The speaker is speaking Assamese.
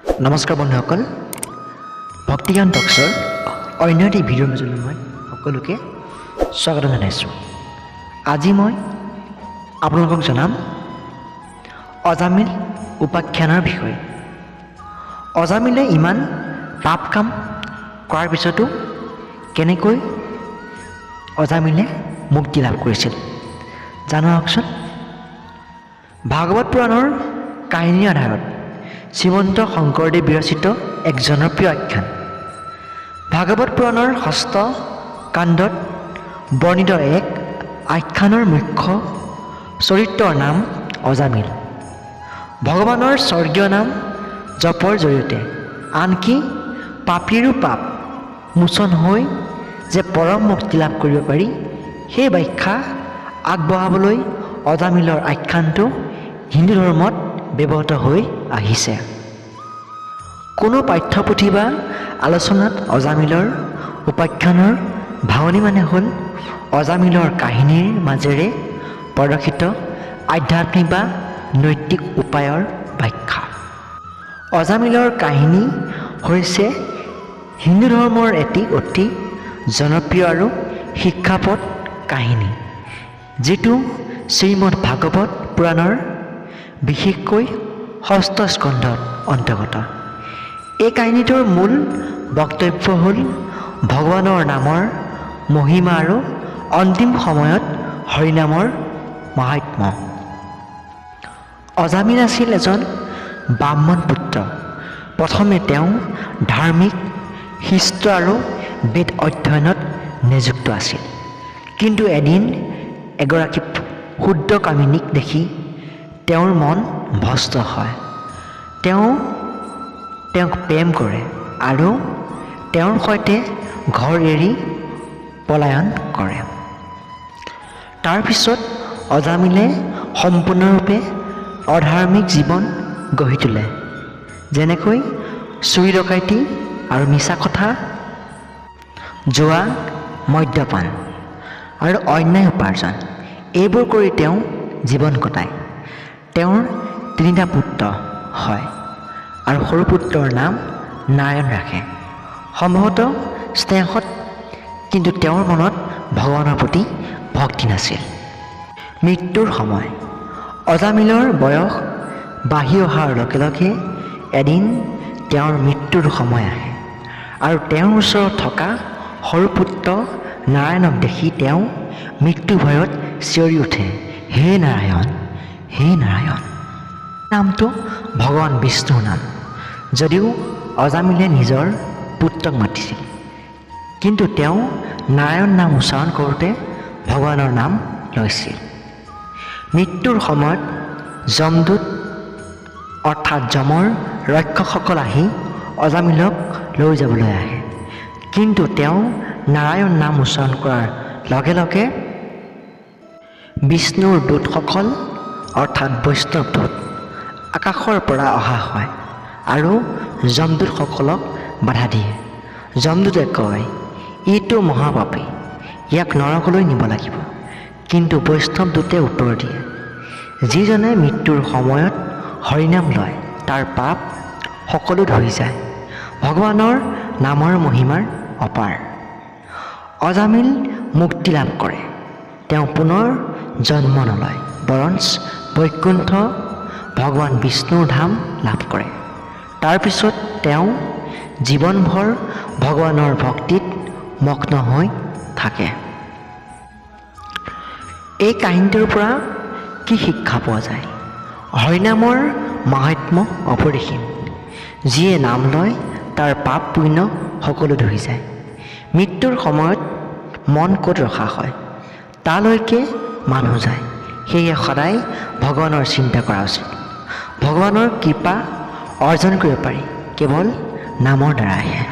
নমস্কাৰ বন্ধুসকল, ভক্তিজ্ঞান টক্সৰ অন্য এটি ভিডিঅ'ৰ মাজলৈ মই সকলোকে স্বাগতম জনাইছোঁ। আজি মই আপোনালোকক জনাম অজামিল উপাখ্যানৰ বিষয়ে। অজামিলে ইমান পাপ কাম কৰাৰ পিছতো কেনেকৈ অজামিলে মুক্তি লাভ কৰিছিল জানো আহকচোন। ভাগৱত পুৰাণৰ কাহিনীৰ আধাৰত শ্ৰীমন্ত শংকৰদেৱ বিৰচিত এক জনপ্ৰিয় আখ্যান। ভাগৱত পুৰাণৰ ষষ্ঠ কাণ্ডত বৰ্ণিত এক আখ্যানৰ মুখ্য চৰিত্ৰৰ নাম অজামিল। ভগৱানৰ স্বৰ্গীয় নাম জপৰ জৰিয়তে আনকি পাপীৰো পাপ মোচন হৈ যে পৰম মুক্তি লাভ কৰিব পাৰি, সেই ব্যাখ্যা আগবঢ়াবলৈ অজামিলৰ আখ্যানটো হিন্দু ধৰ্মত ব্যৱহৃত হৈ আহিছে। কোনো পাঠ্যপুথি বা আলোচনাত অজামিলৰ উপাখ্যানৰ ভাৱনি মানে হ'ল অজামিলৰ কাহিনীৰ মাজেৰে প্ৰদৰ্শিত আধ্যাত্মিক বা নৈতিক উপায়ৰ ব্যাখ্যা। অজামিলৰ কাহিনী হৈছে হিন্দু ধৰ্মৰ এটি অতি জনপ্ৰিয় আৰু শিক্ষাপদ কাহিনী, যিটো শ্ৰীমদ ভাগৱত পুৰাণৰ বিশেষকৈ ষষ্ঠ স্কন্ধত অন্তৰ্গত। এই কাহিনীটোৰ মূল বক্তব্য হ'ল ভগৱানৰ নামৰ মহিমা আৰু অন্তিম সময়ত হৰিনামৰ মাহাত্ম্য। অজামিল আছিল এজন ব্ৰাহ্মণ পুত্ৰ। প্ৰথমে তেওঁ ধাৰ্মিক, শিষ্ট আৰু বেদ অধ্যয়নত নিযুক্ত আছিল। কিন্তু এদিন এগৰাকী শুদ্ধকামিনীক দেখি তেওঁৰ মন ভ্ৰষ্ট হয়। তেওঁক প্ৰেম কৰে আৰু তেওঁৰ সৈতে ঘৰ এৰি পলায়ন কৰে। তাৰপিছত অজামিলে সম্পূৰ্ণৰূপে অধাৰ্মিক জীৱন গঢ়ি তোলে, যেনেকৈ চুৰি ডকাইতি আৰু মিছা কথা, জুৱা, মদ্যপান আৰু অন্যায় উপাৰ্জন, এইবোৰ কৰি তেওঁ জীৱন কটায়। তেওঁৰ 3টা পুত্ৰ হয় আৰু সৰু পুত্ৰৰ নাম নাৰায়ণ ৰাখে, সম্ভৱতঃ স্নেহত, কিন্তু তেওঁৰ মনত ভগৱানৰ প্ৰতি ভক্তি নাছিল। মৃত্যুৰ সময়। অজামিলৰ বয়স বাঢ়ি অহাৰ লগে লগে এদিন তেওঁৰ মৃত্যুৰ সময় আহে আৰু তেওঁৰ ওচৰত থকা সৰু পুত্ৰ নাৰায়ণক দেখি তেওঁ মৃত্যু ভয়ত চিঞৰি উঠে, হে নাৰায়ণ, হে নাৰায়ণ। নামটো ভগৱান বিষ্ণুৰ নাম। যদিও অজামিলে নিজৰ পুত্ৰক মাতিছিল, কিন্তু তেওঁ নাৰায়ণ নাম উচ্চাৰণ কৰোঁতে ভগৱানৰ নাম লৈছিল। মৃত্যুৰ সময়ত যমদূত অৰ্থাৎ যমৰ ৰক্ষকসকল আহি অজামিলক লৈ যাবলৈ আহে, কিন্তু তেওঁ নাৰায়ণ নাম উচ্চাৰণ কৰাৰ লগে লগে বিষ্ণুৰ দূতসকল অৰ্থাৎ বৈষ্ণৱ দূত আকাশৰ পৰা অহা হয় আৰু যমদূতসকলক বাধা দিয়ে। যমদূতে কয়, ইটো মহাপাপী, ইয়াক নৰকলৈ নিব লাগিব। কিন্তু বৈষ্ণৱ দূতে উত্তৰ দিয়ে, যিজনে মৃত্যুৰ সময়ত হৰিনাম লয় তাৰ পাপ সকলো ধৰি যায়। ভগৱানৰ নামৰ মহিমাৰ অপাৰ। অজামিল মুক্তি লাভ কৰে। তেওঁ পুনৰ জন্ম নলয়, বৰঞ্চ বৈকুণ্ঠ ভগৱান বিষ্ণুৰ ধাম লাভ কৰে। তাৰপিছত তেওঁ জীৱনভৰ ভগৱানৰ ভক্তিত মগ্ন হৈ থাকে। এই কাহিনীটোৰ পৰা কি শিক্ষা পোৱা যায়? হৰিনামৰ মাহাত্ম্য অপৰিসীম। যিয়ে নাম লয় তাৰ পাপ পুণ্য সকলো ধৰি যায়। মৃত্যুৰ সময়ত মন ক'ত ৰখা হয়, তালৈকে মানুহ যায়। সেয়ে সদায় ভগৱানৰ চিন্তা কৰা উচিত। ভগৱানৰ কৃপা অৰ্জন কৰিব পাৰি কেৱল নামৰ দ্বাৰাহে।